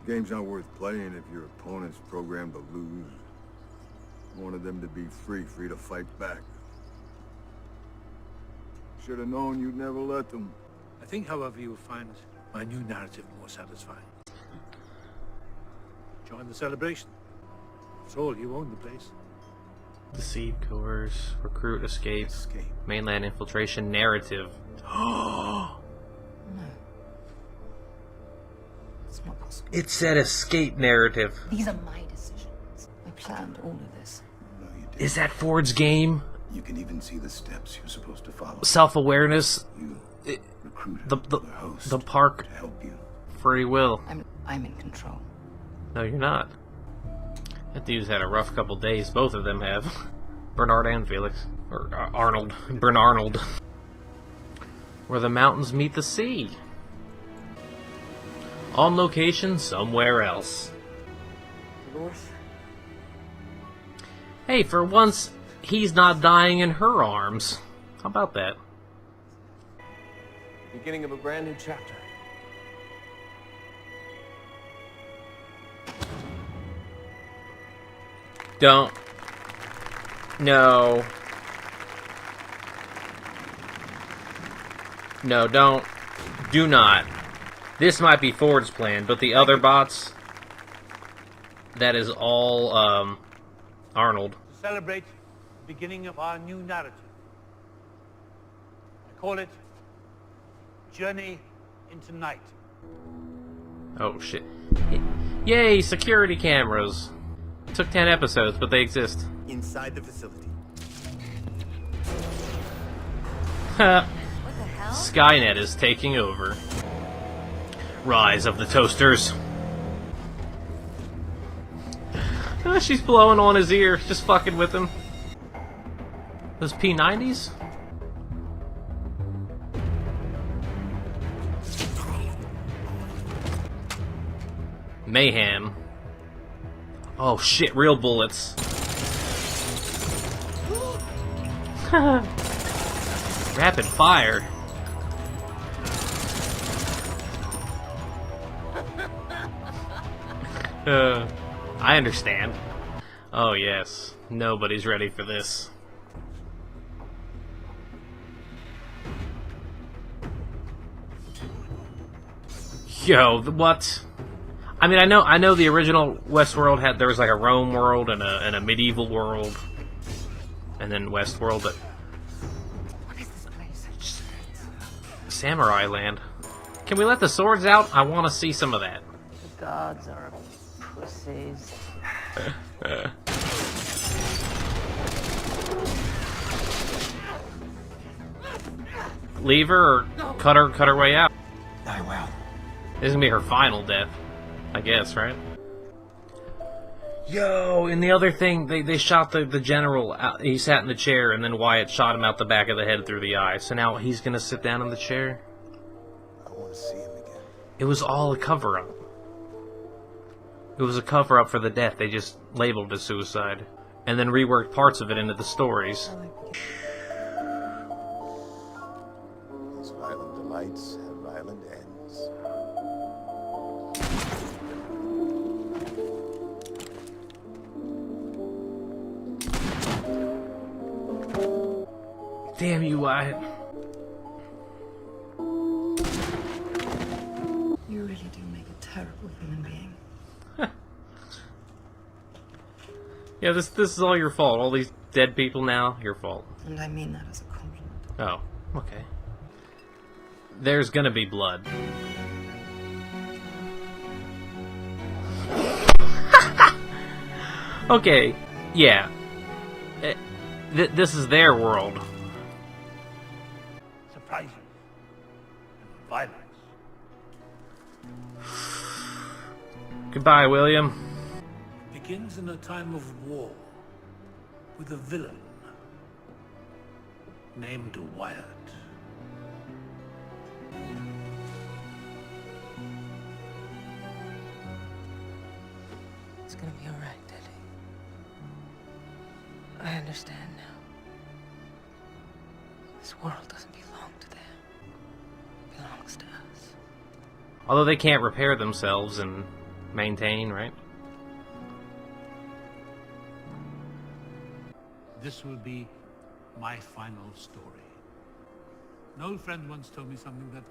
Game's not worth playing if your opponent's programmed to lose. You wanted them to be free to fight back. Should have known you'd never let them. I think, however, you will find my new narrative more satisfying. Join the celebration. After all, you own the place. Deceive, coerce, recruit, escape, mainland infiltration, narrative. No. It's not possible. It said escape narrative. These are my decisions. I planned all of this. No, you didn't. Is that Ford's game? You can even see the steps you're supposed to follow. Self-awareness? You recruited The host the park to help you. free will. I'm in control. No, you're not. That dude's had a rough couple days. Both of them have. Bernard and Felix. Or Arnold. Bernarnold. Where the mountains meet the sea. On location somewhere else. North? Hey, for once, he's not dying in her arms. How about that? Beginning of a brand new chapter. Don't. No. No, don't. Do not. This might be Ford's plan, but the other bots, that is all, Arnold. To celebrate the beginning of our new narrative. I call it Journey into Night. Oh, shit. Yay, security cameras. Took 10 episodes, but they exist. Inside the facility. Ha. What the hell? Skynet is taking over. Rise of the Toasters. She's blowing on his ear, just fucking with him. Those P90s? Mayhem. Oh shit, real bullets. Rapid fire. I understand. Oh yes, nobody's ready for this. Yo, what? I mean, I know the original Westworld there was like a Rome world and a medieval world, and then Westworld, but What is this place? Samurai Land. Can we let the swords out? I want to see some of that. The gods are pussies. Leave her or cut her way out. Die well. This is gonna be her final death, I guess, right? Yo, and the other thing, they shot the general out. He sat in the chair, and then Wyatt shot him out the back of the head through the eye. So now he's gonna sit down in the chair. I want to see him again. It was all a cover-up. It was a cover-up for the death. They just labeled it as suicide, and then reworked parts of it into the stories. These violent delights have violent ends. Damn you, Wyatt. You really do make a terrible human being. Yeah, this is all your fault. All these dead people now, your fault. And I mean that as a compliment. Oh, okay. There's gonna be blood. Okay, yeah. This is their world. Surprises and violence. Goodbye, William. Begins in a time of war with a villain named Wyatt. It's gonna be alright, Daddy. I understand now. This world doesn't belong to them. It belongs to us. Although they can't repair themselves, and maintain, right? This will be my final story. An old friend once told me something that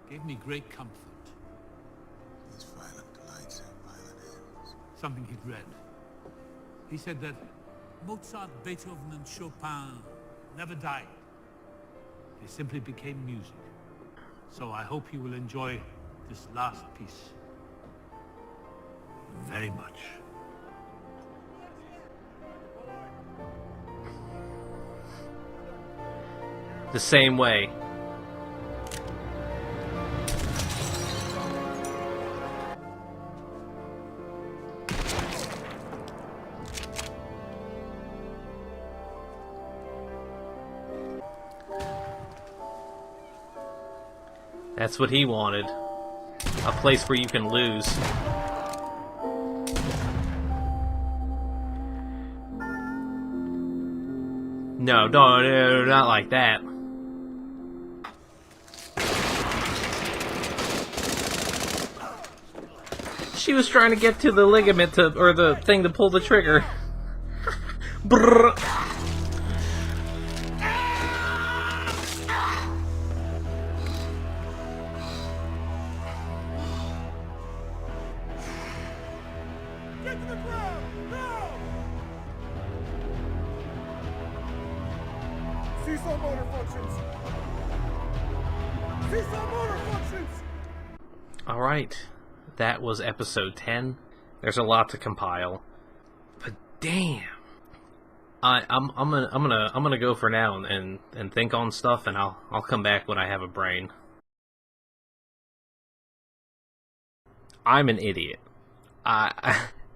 gave me great comfort. These violent delights have violent ends. Something he'd read. He said that Mozart, Beethoven, and Chopin never died. They simply became music. So I hope you will enjoy this last piece very much. The same way. That's what he wanted. A place where you can lose. No, no, not like that. She was trying to get to the ligament to, or the thing to pull the trigger. Brrr. Get to the ground! No! Seesaw motor functions! Seesaw motor functions! Alright. That was episode 10. There's a lot to compile. But damn. I'm gonna go for now and think on stuff, and I'll come back when I have a brain. I'm an idiot.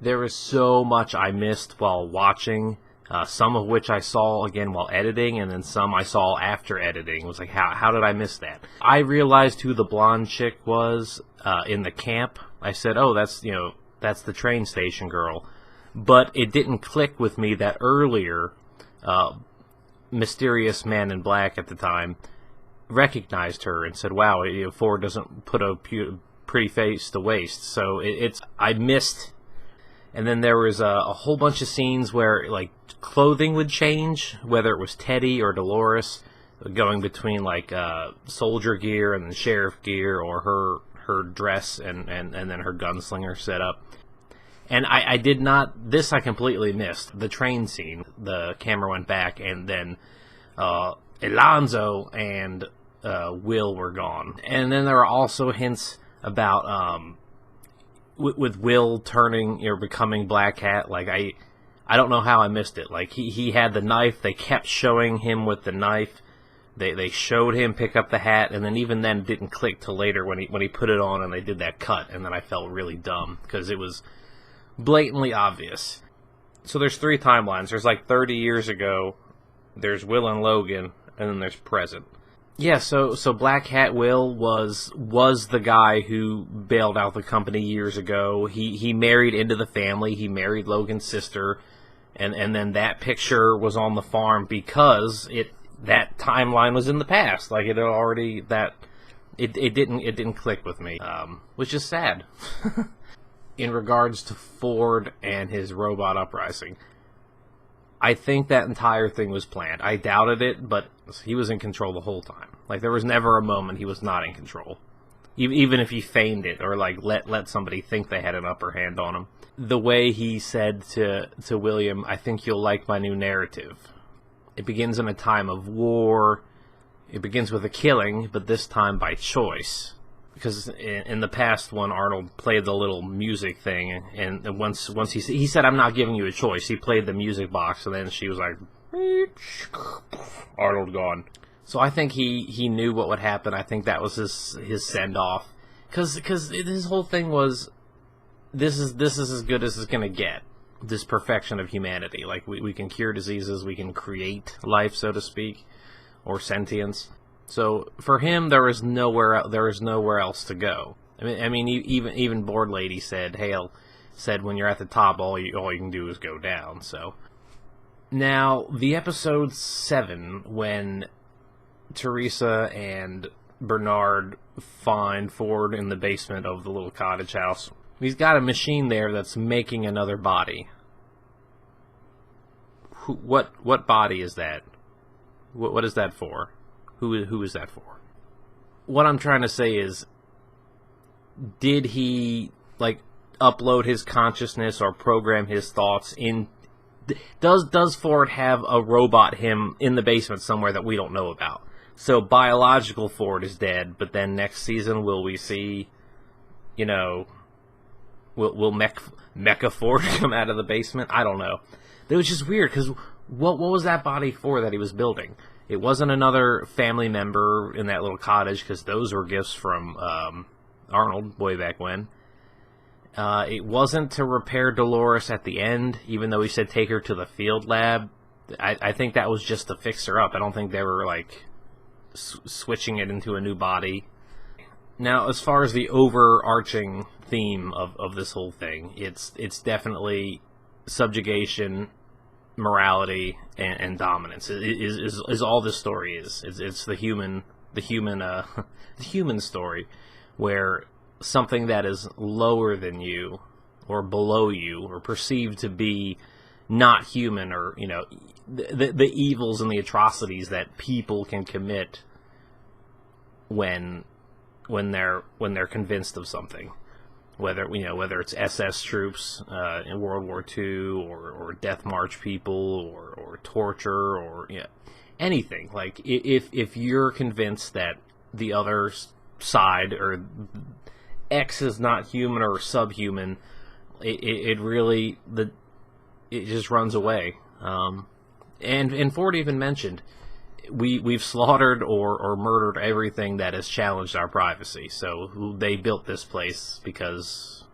There is so much I missed while watching, some of which I saw again while editing, and then some I saw after editing. It was like, how did I miss that? I realized who the blonde chick was in the camp. I said, oh, that's the train station girl. But it didn't click with me that earlier, mysterious man in black at the time recognized her and said, wow, Ford doesn't put a pretty face to waste. So I missed. And then there was a whole bunch of scenes where like clothing would change, whether it was Teddy or Dolores, going between like soldier gear and then sheriff gear, or her dress and then her gunslinger setup. And I did not, this I completely missed. The train scene, the camera went back, and then Alonzo and Will were gone. And then there were also hints about with Will turning or becoming Black Hat. Like I don't know how I missed it. Like he had the knife. They kept showing him with the knife. They showed him pick up the hat, and then even then it didn't click till later when he put it on and they did that cut, and then I felt really dumb because it was blatantly obvious. So there's 3 timelines. There's like 30 years ago, there's Will and Logan, and then there's present. Yeah, so Black Hat Will was the guy who bailed out the company years ago. He married into the family. He married Logan's sister, and then that picture was on the farm because that timeline was in the past. Like it had already it didn't click with me, which is sad. In regards to Ford and his robot uprising, I think that entire thing was planned. I doubted it, but he was in control the whole time. Like, there was never a moment he was not in control. Even if he feigned it, or, like, let somebody think they had an upper hand on him. The way he said to William, I think you'll like my new narrative. It begins in a time of war. It begins with a killing, but this time by choice. Because in the past one, Arnold played the little music thing, and once he said, I'm not giving you a choice. He played the music box, and then she was like, Arnold gone. So I think he knew what would happen. I think that was his send-off. Because his whole thing was, this is as good as it's going to get. This perfection of humanity. Like, we can cure diseases, we can create life, so to speak, or sentience. So for him, there is nowhere else to go. I mean, even Board Lady said, Hale said, when you're at the top, all you can do is go down. So now the episode 7, when Teresa and Bernard find Ford in the basement of the little cottage house. He's got a machine there that's making another body. What body is that? What is that for? Who is that for? What I'm trying to say is, did he, like, upload his consciousness or program his thoughts in... Does Ford have a robot him in the basement somewhere that we don't know about? So biological Ford is dead, but then next season will we see, you know, will Mecha Ford come out of the basement? I don't know. It was just weird, because what was that body for that he was building? It wasn't another family member in that little cottage, because those were gifts from Arnold way back when. It wasn't to repair Dolores at the end, even though he said take her to the field lab. I think that was just to fix her up. I don't think they were, like, switching it into a new body. Now, as far as the overarching theme of this whole thing, it's definitely subjugation, morality, and dominance. Is all this story is. It's the human story, where something that is lower than you, or below you, or perceived to be not human, or, you know, the evils and the atrocities that people can commit when they're convinced of something, whether it's SS troops in World War II, or Death March people, or torture, or, you know, anything. Like, if you're convinced that the other side, or X is not human or subhuman, it really just runs away. And Ford even mentioned, we've slaughtered or murdered everything that has challenged our privacy. So they built this place because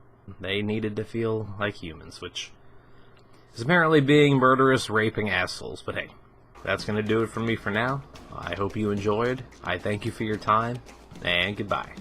they needed to feel like humans, which is apparently being murderous, raping assholes. But hey, that's going to do it for me for now. I hope you enjoyed. I thank you for your time, and goodbye.